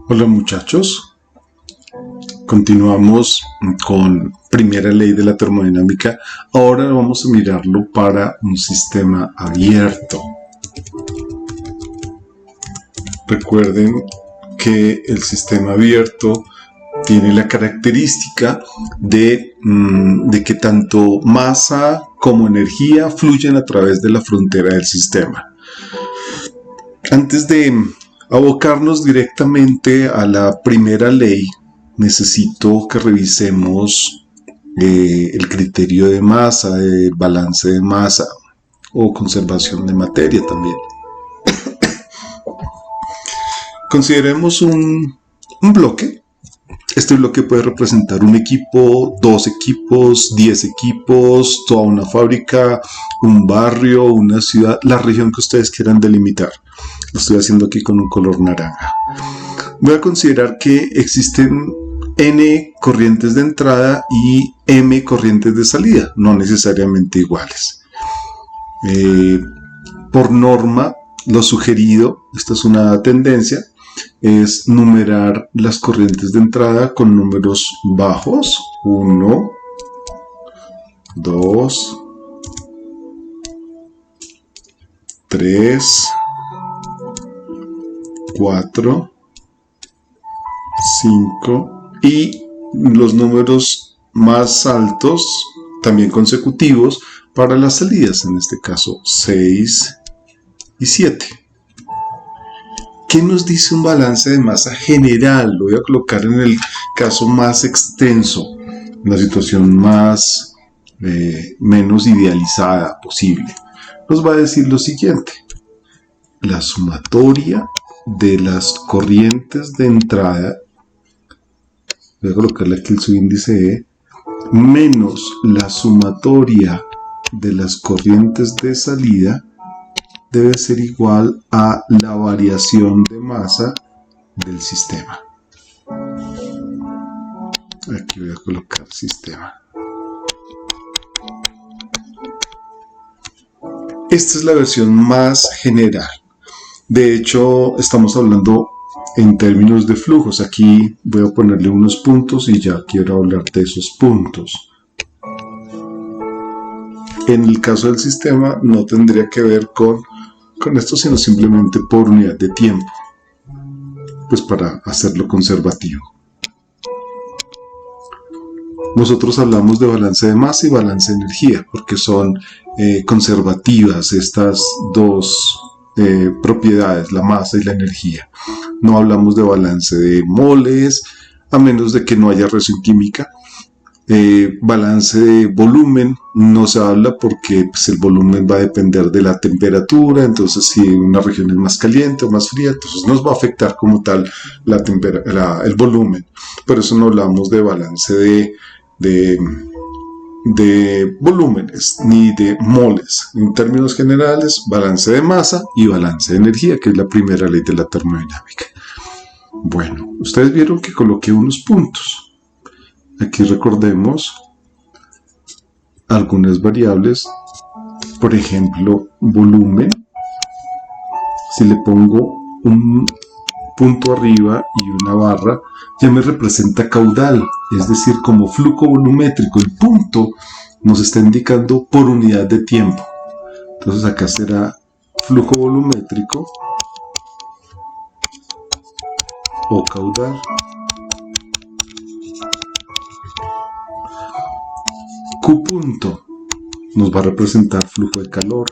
Hola muchachos, continuamos con primera ley de la termodinámica. Ahora vamos a mirarlo para un sistema abierto. Recuerden que el sistema abierto tiene la característica de que tanto masa como energía fluyen a través de la frontera del sistema. Antes de abocarnos directamente a la primera ley, necesito que revisemos el criterio de masa, el balance de masa o conservación de materia también. Consideremos un bloque. Este bloque puede representar un equipo, 2 equipos, 10 equipos, toda una fábrica, un barrio, una ciudad, la región que ustedes quieran delimitar. Lo estoy haciendo aquí con un color naranja. Voy a considerar que existen N corrientes de entrada y M corrientes de salida, no necesariamente iguales. Por norma, lo sugerido, esta es una tendencia, es numerar las corrientes de entrada con números bajos. 1, 2, 3, 4, 5 y los números más altos, también consecutivos, para las salidas, en este caso 6 y 7. ¿Qué nos dice un balance de masa general? Lo voy a colocar en el caso más extenso, en la situación menos idealizada posible. Nos va a decir lo siguiente: la sumatoria de las corrientes de entrada, voy a colocarle aquí el subíndice E, menos la sumatoria de las corrientes de salida debe ser igual a la variación de masa del sistema. Aquí voy a colocar sistema. Esta es la versión más general. De hecho, estamos hablando en términos de flujos. Aquí voy a ponerle unos puntos y ya quiero hablar de esos puntos. En el caso del sistema no tendría que ver con esto, sino simplemente por unidad de tiempo, pues para hacerlo conservativo. Nosotros hablamos de balance de masa y balance de energía porque son conservativas estas dos propiedades, la masa y la energía. No hablamos de balance de moles, a menos de que no haya reacción química. Balance de volumen no se habla porque pues, el volumen va a depender de la temperatura. Entonces si una región es más caliente o más fría, entonces nos va a afectar como tal el volumen. Por eso no hablamos de balance de volúmenes ni de moles. En términos generales, balance de masa y balance de energía, que es la primera ley de la termodinámica. Bueno, ustedes vieron que coloqué unos puntos. Aquí recordemos algunas variables, por ejemplo, volumen. Si le pongo un punto arriba y una barra, ya me representa caudal, es decir, como flujo volumétrico. El punto nos está indicando por unidad de tiempo. Entonces acá será flujo volumétrico o caudal. Q punto nos va a representar flujo de calor.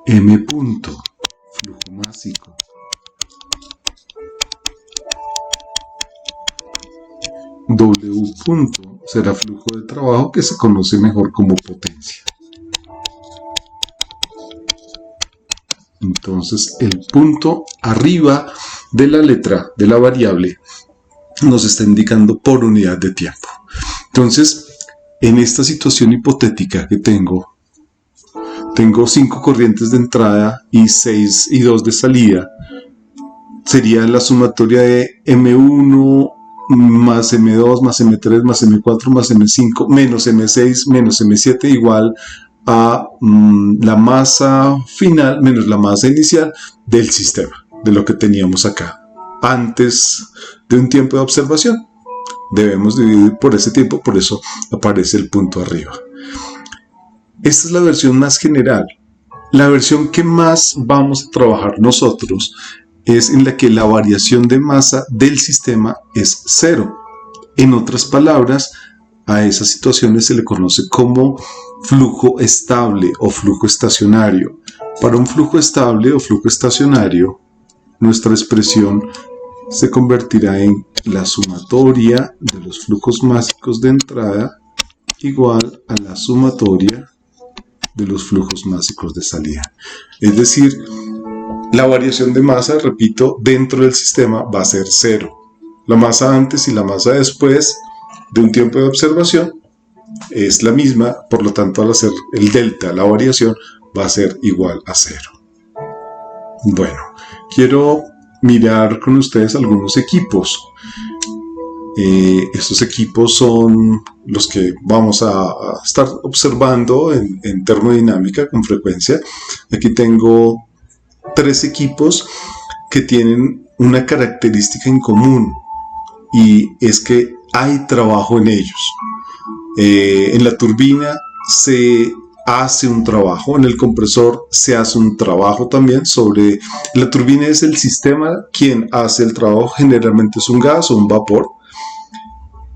M punto, flujo másico. W punto será flujo de trabajo, que se conoce mejor como potencia. Entonces el punto arriba de la letra de la variable nos está indicando por unidad de tiempo. Entonces, en esta situación hipotética que tengo 5 corrientes de entrada y 6 y 2 de salida, sería la sumatoria de M1 más M2 más M3 más M4 más M5 menos M6 menos M7 igual a la masa final menos la masa inicial del sistema, de lo que teníamos acá, antes de un tiempo de observación. Debemos dividir por ese tiempo, por eso aparece el punto arriba. Esta es la versión más general. La versión que más vamos a trabajar nosotros es en la que la variación de masa del sistema es cero. En otras palabras, a esas situaciones se le conoce como flujo estable o flujo estacionario. Para un flujo estable o flujo estacionario, nuestra expresión se convertirá en la sumatoria de los flujos másicos de entrada igual a la sumatoria de los flujos másicos de salida. Es decir, la variación de masa, repito, dentro del sistema va a ser cero. La masa antes y la masa después de un tiempo de observación es la misma, por lo tanto al hacer el delta, la variación va a ser igual a cero. Bueno, quiero mirar con ustedes algunos equipos. Estos equipos son los que vamos a estar observando en termodinámica con frecuencia. Aquí tengo 3 equipos que tienen una característica en común, y es que hay trabajo en ellos. En la turbina se hace un trabajo, en el compresor se hace un trabajo también sobre... La turbina es el sistema quien hace el trabajo, generalmente es un gas o un vapor.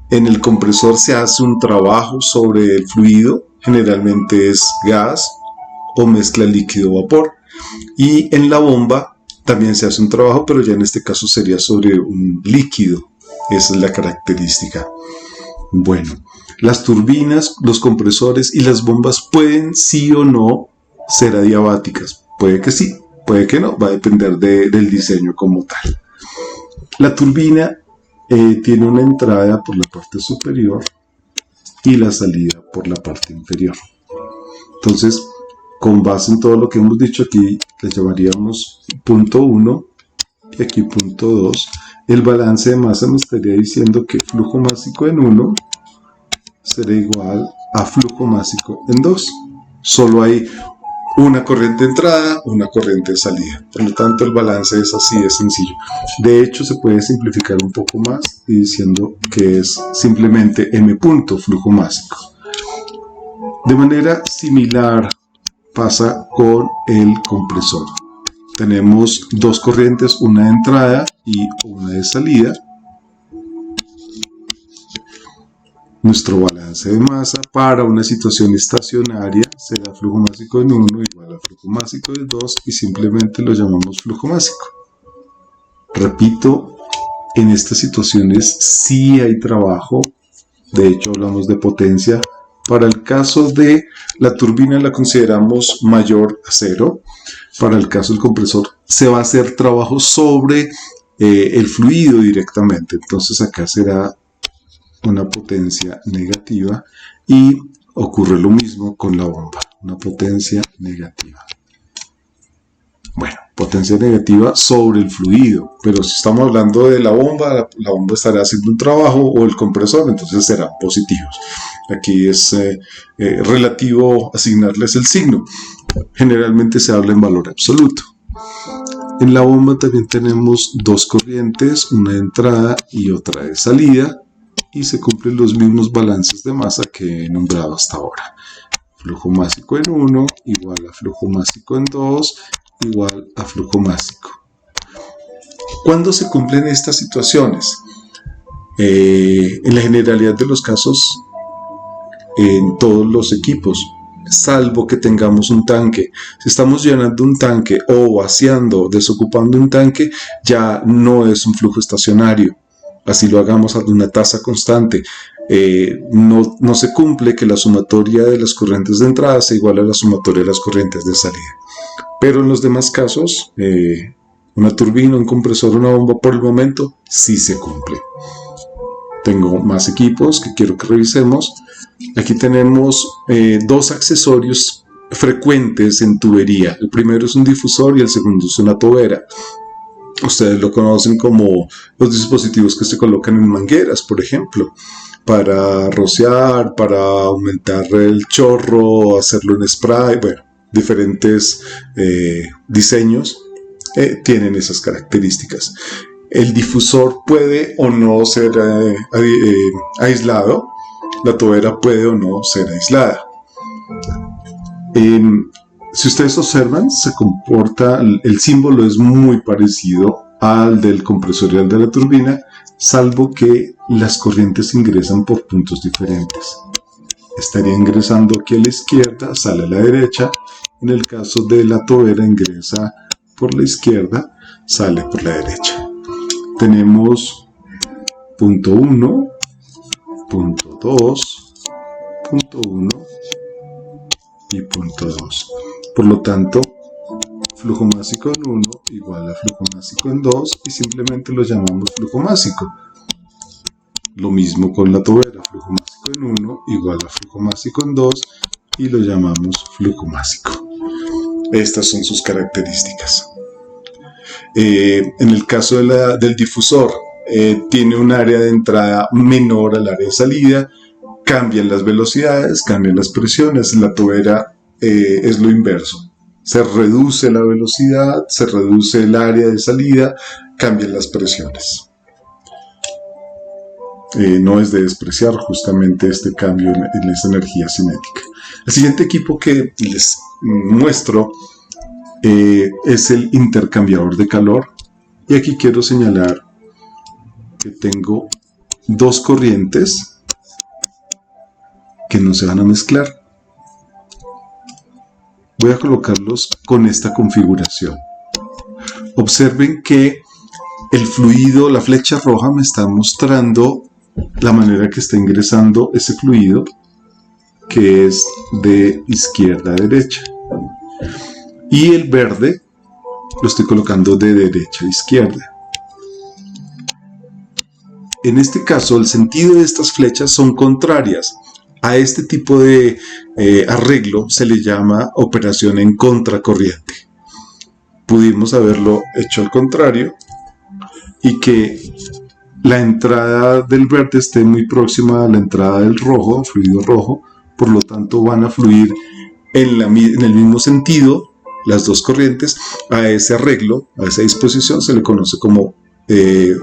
En el compresor se hace un trabajo sobre el fluido, generalmente es gas o mezcla líquido-vapor. Y en la bomba también se hace un trabajo, pero ya en este caso sería sobre un líquido. Esa es la característica. Bueno, las turbinas, los compresores y las bombas pueden sí o no ser adiabáticas. Puede que sí, puede que no, va a depender del diseño como tal. La turbina tiene una entrada por la parte superior y la salida por la parte inferior. Entonces, con base en todo lo que hemos dicho aquí, le llamaríamos punto 1 y aquí punto 2. El balance de masa me estaría diciendo que flujo másico en 1 será igual a flujo másico en 2. Solo hay una corriente de entrada, una corriente de salida. Por lo tanto, el balance es así de sencillo. De hecho, se puede simplificar un poco más y diciendo que es simplemente m punto flujo másico. De manera similar pasa con el compresor. Tenemos 2 corrientes, una de entrada y una de salida. Nuestro balance de masa para una situación estacionaria será flujo másico en 1 igual a flujo másico de 2 y simplemente lo llamamos flujo másico. Repito, en estas situaciones sí hay trabajo, de hecho hablamos de potencia. Para el caso de la turbina la consideramos mayor a 0. Para el caso del compresor se va a hacer trabajo sobre el fluido directamente. Entonces acá será una potencia negativa y ocurre lo mismo con la bomba, una potencia negativa. Bueno, potencia negativa sobre el fluido, pero si estamos hablando de la bomba estará haciendo un trabajo, o el compresor, entonces serán positivos. Aquí es relativo asignarles el signo. Generalmente se habla en valor absoluto. En la bomba también tenemos 2 corrientes, una de entrada y otra de salida, y se cumplen los mismos balances de masa que he nombrado hasta ahora. Flujo másico en 1 igual a flujo másico en 2 igual a flujo másico. ¿Cuándo se cumplen estas situaciones? En la generalidad de los casos, en todos los equipos, salvo que tengamos un tanque. Si estamos llenando un tanque o vaciando, desocupando un tanque, ya no es un flujo estacionario. Así lo hagamos a una tasa constante. No se cumple que la sumatoria de las corrientes de entrada sea igual a la sumatoria de las corrientes de salida. Pero en los demás casos, una turbina, un compresor, una bomba, por el momento sí se cumple. Tengo más equipos que quiero que revisemos. Aquí tenemos 2 accesorios frecuentes en tubería. El primero es un difusor y el segundo es una tobera. Ustedes lo conocen como los dispositivos que se colocan en mangueras, por ejemplo, para rociar, para aumentar el chorro, hacerlo en spray, bueno, diferentes diseños tienen esas características. El difusor puede o no ser aislado, la tobera puede o no ser aislada. Si ustedes observan, se comporta, el símbolo es muy parecido al del compresor y al de la turbina, salvo que las corrientes ingresan por puntos diferentes. Estaría ingresando aquí a la izquierda, sale a la derecha. En el caso de la tobera, ingresa por la izquierda, sale por la derecha. Tenemos punto 1, punto 2, punto 1 y punto 2. Por lo tanto, flujo másico en 1 igual a flujo másico en 2 y simplemente lo llamamos flujo másico. Lo mismo con la tobera, flujo másico en 1 igual a flujo másico en 2 y lo llamamos flujo másico. Estas son sus características. En el caso del difusor, tiene un área de entrada menor al área de salida, cambian las velocidades, cambian las presiones. La tobera es lo inverso. Se reduce la velocidad, se reduce el área de salida, cambian las presiones. No es de despreciar justamente este cambio en esta energía cinética. El siguiente equipo que les muestro es el intercambiador de calor, y aquí quiero señalar que tengo dos corrientes que no se van a mezclar. Voy a colocarlos con esta configuración. Observen que el fluido, la flecha roja me está mostrando la manera que está ingresando ese fluido, que es de izquierda a derecha, y el verde lo estoy colocando de derecha a izquierda. En este caso, el sentido de estas flechas son contrarias. A este tipo de arreglo se le llama operación en contracorriente. Pudimos haberlo hecho al contrario y que la entrada del verde esté muy próxima a la entrada del rojo, fluido rojo, por lo tanto van a fluir en el mismo sentido las dos corrientes. A ese arreglo, a esa disposición se le conoce como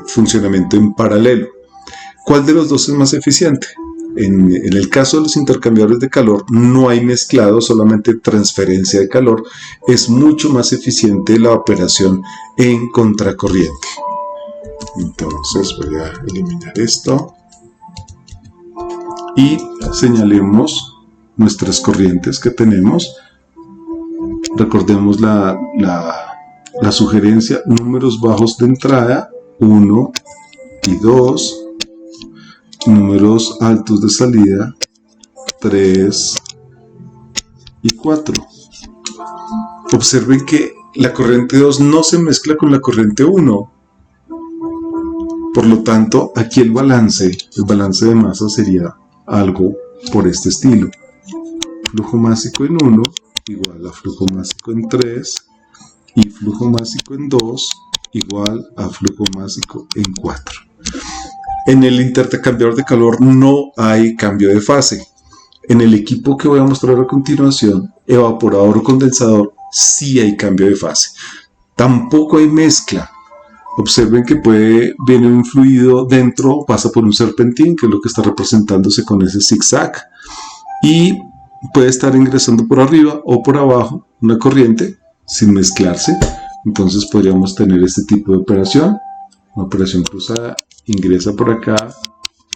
funcionamiento en paralelo. ¿Cuál de los dos es más eficiente? En el caso de los intercambiadores de calor no hay mezclado, solamente transferencia de calor. Es mucho más eficiente la operación en contracorriente. Entonces voy a eliminar esto y señalemos nuestras corrientes que tenemos. Recordemos la sugerencia: números bajos de entrada 1 y 2, números altos de salida 3 y 4. Observen que la corriente 2 no se mezcla con la corriente 1. Por lo tanto, aquí el balance de masa sería algo por este estilo. Flujo másico en 1 igual a flujo másico en 3 y flujo másico en 2 igual a flujo másico en 4. En el intercambiador de calor no hay cambio de fase. En el equipo que voy a mostrar a continuación, evaporador o condensador, sí hay cambio de fase. Tampoco hay mezcla. Observen que viene un fluido dentro, pasa por un serpentín, que es lo que está representándose con ese zigzag, y puede estar ingresando por arriba o por abajo una corriente sin mezclarse. Entonces podríamos tener este tipo de operación, una operación cruzada. Ingresa por acá,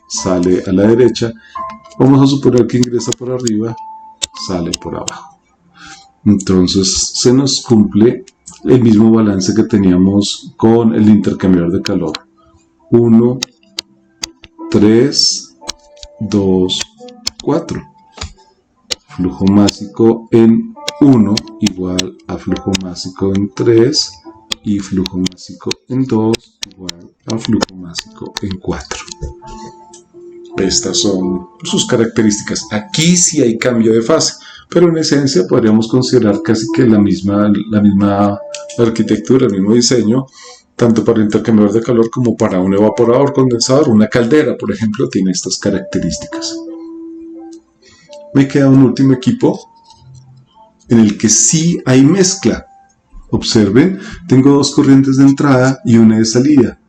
sale a la derecha. Vamos a suponer que ingresa por arriba, sale por abajo. Entonces se nos cumple el mismo balance que teníamos con el intercambiador de calor. 1, 3, 2, 4. Flujo másico en 1 igual a flujo másico en 3 y flujo másico en 2 igual a flujo másico en 4. Estas son sus características. Aquí sí hay cambio de fase, pero en esencia podríamos considerar casi que la misma arquitectura, el mismo diseño, tanto para el intercambiador de calor como para un evaporador condensador. Una caldera, por ejemplo, tiene estas características. Me queda un último equipo en el que sí hay mezcla. Observen, tengo dos corrientes de entrada y una de salida.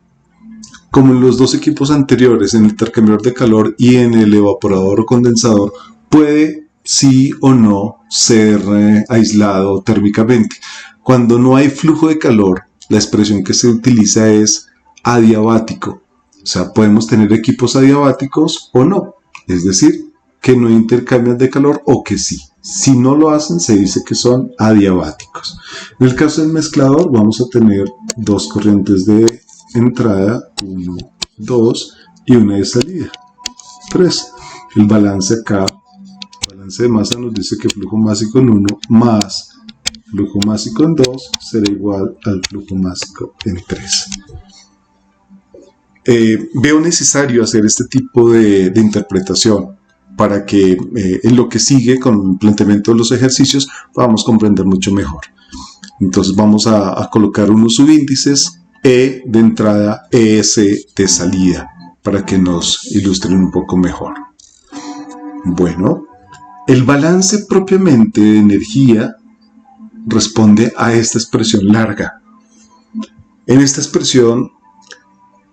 Como en los dos equipos anteriores, en el intercambiador de calor y en el evaporador o condensador, puede sí o no ser aislado térmicamente. Cuando no hay flujo de calor, la expresión que se utiliza es adiabático. O sea, podemos tener equipos adiabáticos o no. Es decir, que no intercambian de calor o que sí. Si no lo hacen, se dice que son adiabáticos. En el caso del mezclador, vamos a tener dos corrientes de entrada, 1, 2, y una de salida, 3. El balance acá, balance de masa nos dice que flujo másico en 1 más flujo másico en 2 será igual al flujo másico en 3. Veo necesario hacer este tipo de interpretación para que en lo que sigue con el planteamiento de los ejercicios podamos comprender mucho mejor. Entonces vamos a colocar unos subíndices, E de entrada, ES de salida, para que nos ilustren un poco mejor. Bueno, el balance propiamente de energía responde a esta expresión larga. En esta expresión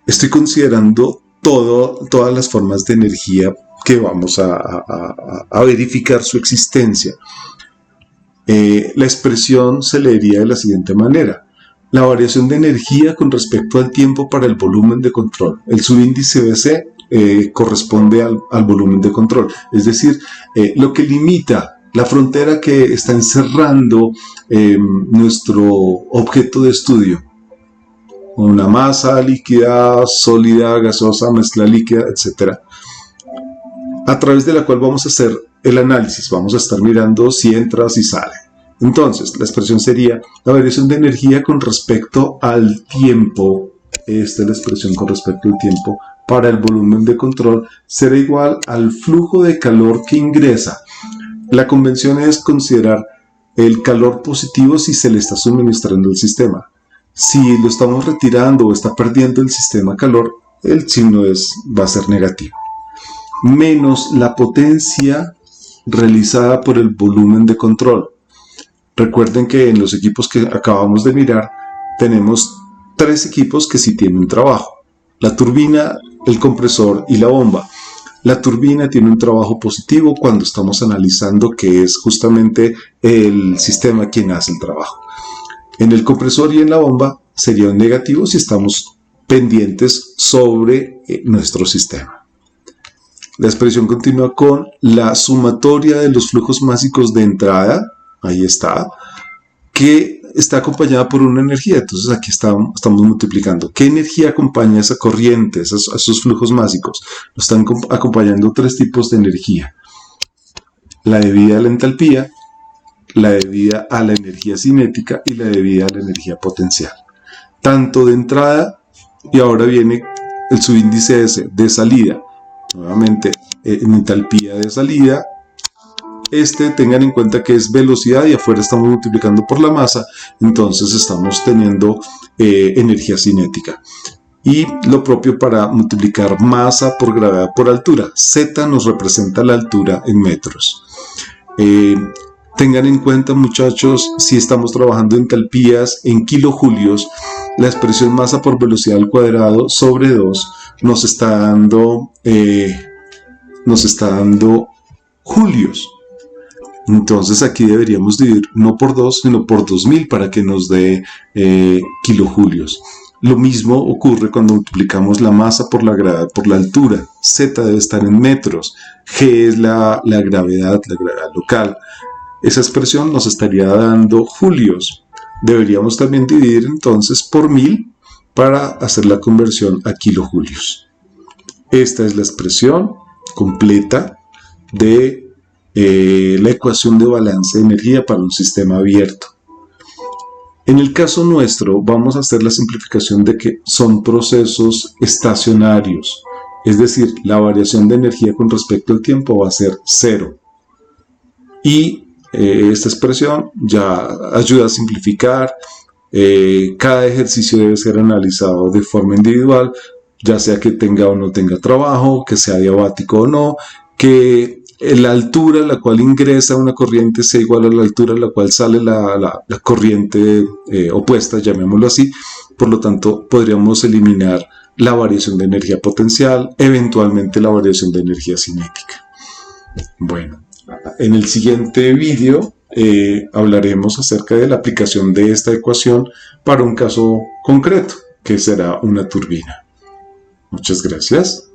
estoy considerando todas las formas de energía que vamos a verificar su existencia. La expresión se leería de la siguiente manera: la variación de energía con respecto al tiempo para el volumen de control. El subíndice BC corresponde al volumen de control, es decir, lo que limita la frontera que está encerrando nuestro objeto de estudio. Una masa líquida, sólida, gaseosa, mezcla líquida, etc. A través de la cual vamos a hacer el análisis, vamos a estar mirando si entra, si sale. Entonces, la expresión sería la variación de energía con respecto al tiempo. Esta es la expresión con respecto al tiempo para el volumen de control, será igual al flujo de calor que ingresa. La convención es considerar el calor positivo si se le está suministrando el sistema. Si lo estamos retirando o está perdiendo el sistema calor, el signo va a ser negativo. Menos la potencia realizada por el volumen de control. Recuerden que en los equipos que acabamos de mirar tenemos 3 equipos que sí tienen trabajo: la turbina, el compresor y la bomba. La turbina tiene un trabajo positivo cuando estamos analizando que es justamente el sistema quien hace el trabajo. En el compresor y en la bomba sería un negativo si estamos pendientes sobre nuestro sistema. La expresión continúa con la sumatoria de los flujos másicos de entrada, ahí está, que está acompañada por una energía. Entonces aquí estamos multiplicando. ¿Qué energía acompaña esa corriente, esos flujos másicos? Nos están acompañando 3 tipos de energía: la debida a la entalpía, la debida a la energía cinética y la debida a la energía potencial. Tanto de entrada, y ahora viene el subíndice S de salida. Nuevamente, en entalpía de salida, tengan en cuenta que es velocidad y afuera estamos multiplicando por la masa, entonces estamos teniendo energía cinética. Y lo propio para multiplicar masa por gravedad por altura. Z nos representa la altura en metros. Tengan en cuenta, muchachos, si estamos trabajando en entalpías, en kilojulios, la expresión masa por velocidad al cuadrado sobre 2 nos está dando julios. Entonces aquí deberíamos dividir no por 2, sino por 2000 para que nos dé kilojulios. Lo mismo ocurre cuando multiplicamos la masa por la gravedad por la altura. Z debe estar en metros. G es la gravedad local. Esa expresión nos estaría dando julios. Deberíamos también dividir entonces por 1000 para hacer la conversión a kilojulios. Esta es la expresión completa de la ecuación de balance de energía para un sistema abierto. En el caso nuestro vamos a hacer la simplificación de que son procesos estacionarios, es decir, la variación de energía con respecto al tiempo va a ser 0. Y esta expresión ya ayuda a simplificar Cada ejercicio debe ser analizado de forma individual, ya sea que tenga o no tenga trabajo, que sea diabático o no, que la altura a la cual ingresa una corriente sea igual a la altura a la cual sale la corriente opuesta, llamémoslo así. Por lo tanto, podríamos eliminar la variación de energía potencial, eventualmente la variación de energía cinética. Bueno, en el siguiente vídeo hablaremos acerca de la aplicación de esta ecuación para un caso concreto, que será una turbina. Muchas gracias.